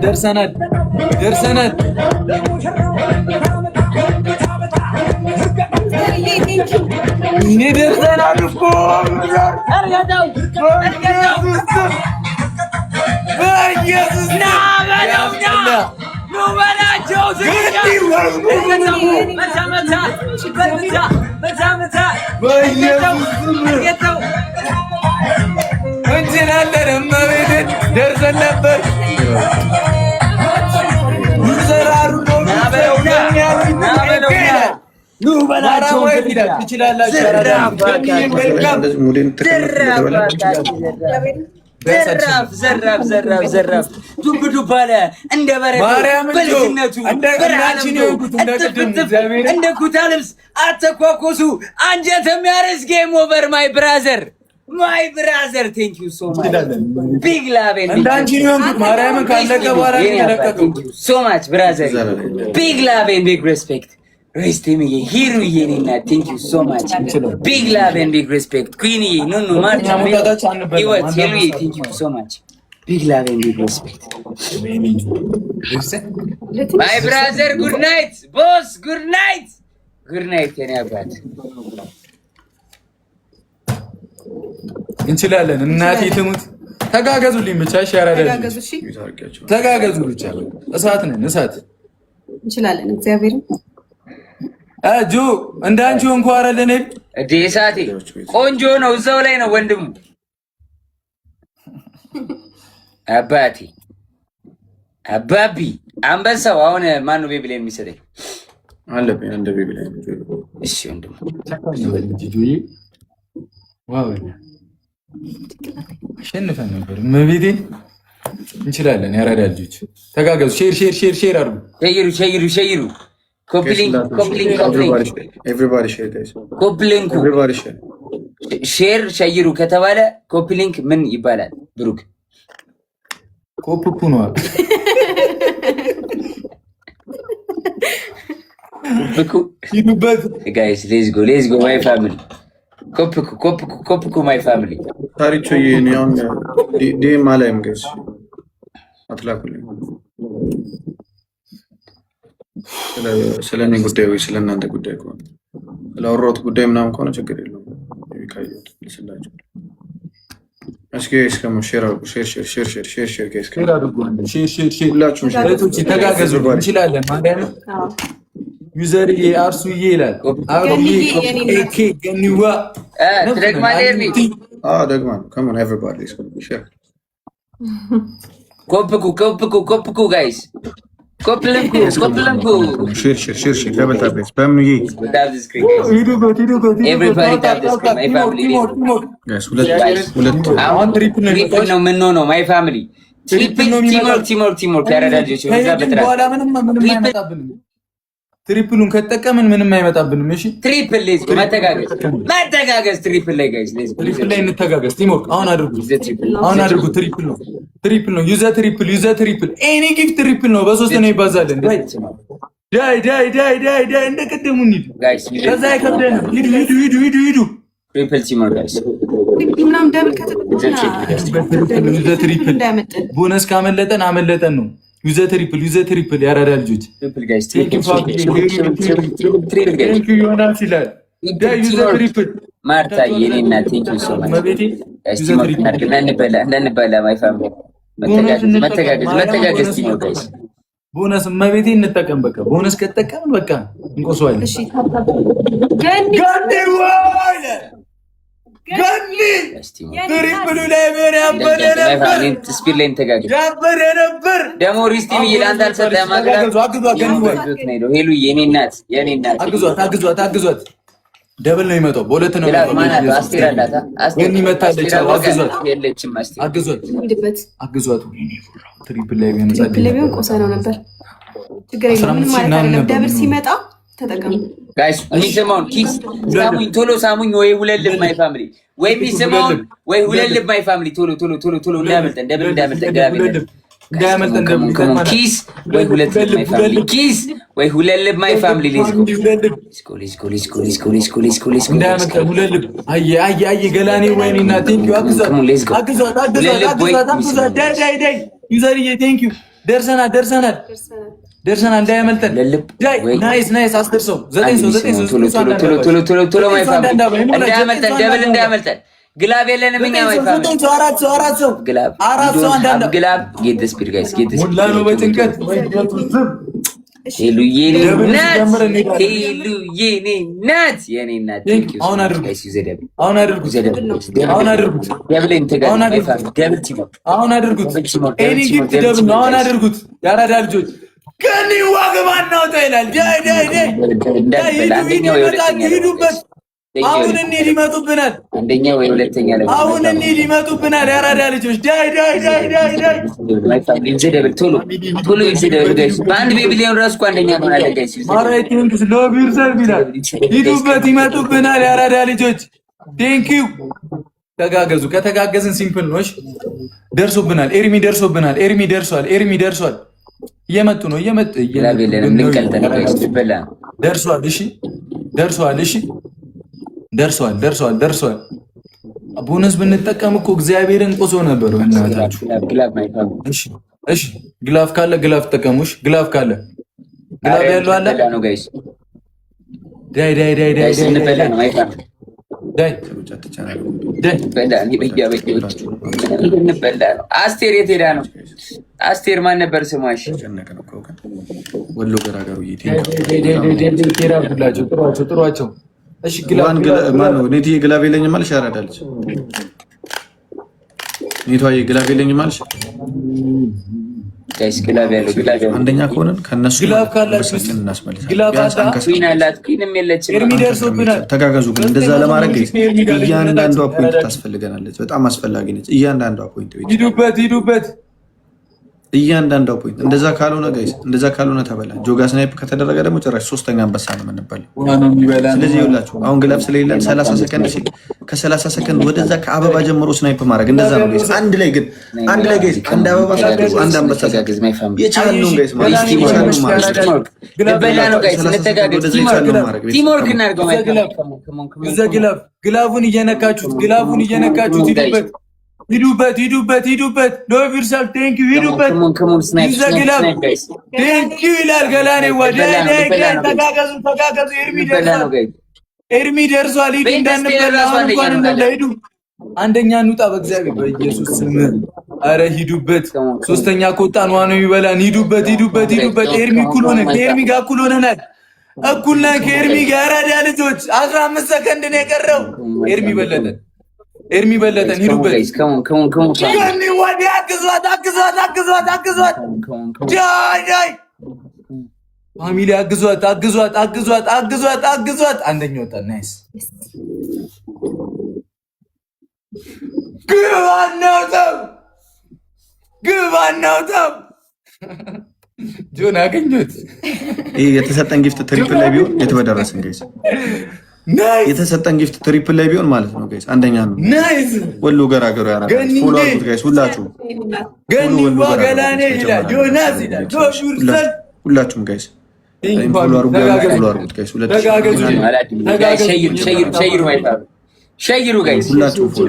درسنا زراف دوب دوب على عند برد بلدنتو عند كوتالبس اتكوكوسو انجت ميارس جيم اوفر ماي براذر thank you so much big love and thank you so much brother big love and big respect rest me here yenina thank you so much big love and big respect queenie no march thank you so much big love and big respect my brother good night boss good night የኔ አባት እንችላለን እናቴ ትሙት ተጋገዙልኝ ብቻ ሻራዳጅ ተጋገዙ ብቻ እሳት ነን እሳት እንችላለን እግዚአብሔር አጁ እንዳንቺ እንኳን አረለኔ እዴ እሳቴ ቆንጆ ነው እዛው ላይ ነው ወንድሙ አባቴ አባቢ አንበሳው አሁን ማን ነው ቤቢ ላይ የሚሰደኝ አለብኝ እንደ ቤቢ ላይ እሺ ወንድሙ ዋው አሸንፈን ነበር መቤቴ እንችላለን ያራዳ ልጆች ተጋገዙ ሼር አድርጉ ሸይሩ ኮፕሊንግ everybody share guys ኮፕሊንግ everybody share ሼር ሸይሩ ከተባለ ኮፕሊንግ ምን ይባላል ብሩክ ኮፕፑ ነው ኮፕኩ ይኑበት guys let's go my family ኮፕኩ my family ታሪቹ የኔውን ማላይም ጋይስ አትላኩልኝ ስለኔ ጉዳይ ወይ ስለናንተ ጉዳይ ከሆነ ለአውሮት ጉዳይ ምናምን ከሆነ ችግር የለውም ይካየት ስለላችሁ እስኪ እስከም ሼር ጋይስ ሼር አድርጉ ሼር ሁላችሁም ተጋገዙ እንችላለን ማለት ነው ዩዘር አርሱዬ ይላል ኤኬ ገኒዋ ትደግማለህ ኤርሚ ደግማ come on everybody share ኮፕኩ ጋይስ ኮፕሊንግ ሼር ለበታበት በምን everybody tap the screen my family guys ሁለት አሁን ትሪፕል ነው ምን ነው my family ትሪፕል ቲሞር ያረዳጆች ወዛ በትራ ትሪፕሉን ከተጠቀምን ምንም አይመጣብንም እሺ ትሪፕል ሌዝ መተጋገዝ ትሪፕል ላይ ጋይስ ሌዝ ትሪፕል ላይ እንተጋገዝ ቲሞር አሁን አድርጉ ትሪፕል ነው ዩዘ ትሪፕል ኤኒ ጊፍት ትሪፕል ነው በሶስት ነው ይባዛልን ዳይ እንደቀደሙ እንሂድ ጋይስ ከዛ ይከብደን ሂዱ ትሪፕል ቲሞር ጋይስ ምናምን ደብል ከተጠቀምና ዩዘ ትሪፕል ቦነስ ካመለጠን አመለጠን ነው ዩዘ ትሪፕል ያራዳ ልጆች ትሪፕል ጋይስ ቴንክ ዩ ዮናስ ይላል ዩዘ ትሪፕል ማርታ የኔና ቴንክ ዩ ሶ ማች ጋይስ እንበላ ማይ ፋሚሊ መተጋገዝ ቲሞር ጋይስ ቦነስ መቤቴ እንጠቀም በቃ ቦነስ ከተጠቀምን በቃ እንቆሰዋለን እሺ ገኒ ትሪፕሉ ላይ ምን ያበደ ስፒድ ላይ እንተጋገዝ ደግሞ ሪስቲም ይላል አንተ ሄሉ የኔ እናት አግዟት ደብል ነው የሚመጣው በሁለት ነው ገኒ መታለች አግዟት ትሪፕል ላይ ቢሆን ቆሳ ነው ነበር ችግር የለም ምን ማለት አይደለም ደብል ሲመጣ ተጠቀሙ ጋይስ ሚሰማውን ኪስ ሳሙኝ ቶሎ ሳሙኝ ወይ ሁለልብ ማይ ፋሚሊ ወይ ሚሰማውን ወይ ሁለልብ ማይ ፋሚሊ ቶሎ እንዳመልጠን ደብል እንዳመልጠን ኪስ ወይ ሁለት ልብ ማይ ፋሚሊ ኪስ ወይ ሁለት ልብ ማይ ፋሚሊ ሌትስ ጎ ገላኔ ወይኔና ቴንክ ዩ አግዛት ዩዘርዬ ቴንክ ዩ ደርሰናል እንዳያመልጠን ናይስ አስደርሰው 9 ቶሎ ማይ ፋሚሊ እንዳያመልጠን ግላብ የለንም እኛ ማይ ፋሚሊ አራት ሰው ግላብ ጌት ዘ ስፒድ ጋይስ ጌት ዘ ስፒድ ሙላኑ በጭንቀት ሄሉዬ ናት የኔ ናት ቴንክ ዩ አሁን አድርጉ አሁን አድርጉት ኤኒ ጊፍት ደብል አሁን አድርጉት ያራዳ ልጆች ከኒ ዋገባን ነው ታይላል ሂዱበት አሁን እንሂድ ይመጡብናል አንደኛ ወይ ሁለተኛ ላይ አሁን እንሂድ ይመጡብናል ያራዳ ልጆች ዳይ ማይ ፋሚሊ ዘደብል ቶሎ ይዘደብል ጋይስ በአንድ ቢሊዮን ራስ እኮ አንደኛ ሆናለ ጋይስ ማራይቲንግስ ሎቢር ሰርቪናል ሂዱበት ይመጡብናል ያራዳ ልጆች ቴንክ ዩ ተጋገዙ ከተጋገዝን ሲምፕል ነው እሺ ደርሶብናል ኤርሚ ደርሷል እየመጡ ነው ደርሷል ቦነስ ብንጠቀም እኮ እግዚአብሔርን ቆሶ ነበር እናታችሁ እሺ ግላፍ ካለ ግላፍ ተጠቀሙሽ ግላፍ ያለው አለ ዳይ አስቴር የት ሄዳ ነው አስቴር ማን ነበር ስሟሽ ወሎ ገራገሩ ጥሯቸው እሺ ግላብ ማነው ኔቲ ግላብ የለኝም ማለት ያራዳልች ኔቷዬ ግላብ የለኝም ማለት ጋይስ ግላብ ያለው አንደኛ ከሆነ ከነሱ ግላብ ካላችሁ ግላብ አላት ኪንም የለችም የሚደርሱብናል ተጋጋዙ ግን እንደዛ ለማድረግ እያንዳንዷ ፖይንት ታስፈልገናለች በጣም አስፈላጊ ነች እያንዳንዷ ፖይንት ሂዱበት እያንዳንዷ ፖይንት እንደዛ ካልሆነ ተበላ ጆጋ ስናይፕ ከተደረገ ደግሞ ጭራሽ ሶስተኛ አንበሳ ነው የምንበላው ስለዚህ ይኸውላችሁ አሁን ግላብ ስለሌለን 30 ሰከንድ ሲል ከ30 ሰከንድ ወደዛ ከአበባ ጀምሮ ስናይፕ ማድረግ እንደዛ ነው ጋይስ አንድ ላይ ጋይስ አንድ አበባ ሳይሆን አንድ አንበሳ ጋይስ የቻልነው ጋይስ ማለት ግላብ ነው ጋይስ እንተጋገዝ ቲምወርክ እናድርገው ግላቡን እየነካችሁት ሂዱበት ሎቭ ዩርሰልፍ ቴንክ ዩ ሂዱበት ቴንክ ዩ ይላል ገላኔ ወደ ተጋገዙ ኤርሚ ደርሷል ሂድ እንዳንበላ ሂዱ አንደኛ እንውጣ በእግዚአብሔር በኢየሱስ ስም አረ ሂዱበት ሶስተኛ ከወጣን ዋና ይበላን ሂዱበት ኤርሚ ከኤርሚ ጋር እኩል ሆነናል ከኤርሚ ጋር ያራዳ ልጆች 15 ሰከንድ ነው የቀረው ኤርሚ በለጠን ሂዱበት ከኒ ወዲያ አግዟት ዳይ ፋሚሊ አግዟት አንደኛ ወጣ ናይስ ግባናው ጆን አገኘሁት ይሄ የተሰጠን ጊፍት ትሪፕል ላይ ቢሆን የተበደረስን ጋይስ የተሰጠን ጊፍት ትሪፕል ላይ ቢሆን ማለት ነው ጋይስ አንደኛ ነው ናይስ ወሎ ገራገሩ ያራ ፎሎ አድርጉት ጋይስ ሁላችሁም ጋይስ ፎሎ አድርጉት ጋይስ ሸይሩ ጋይስ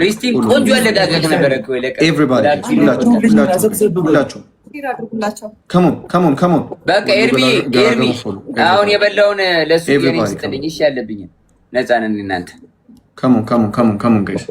ሪስቲን ቆንጆ አለቃቀቅ ነበር እኮ ኤቭሪባዲ ሁላችሁም ከሞን በቃ ኤርሚ አሁን የበላውን ለሱ ይስጥልኝ እሺ ያለብኝ ነፃ ነን እናንተ ከሞን ጋይስ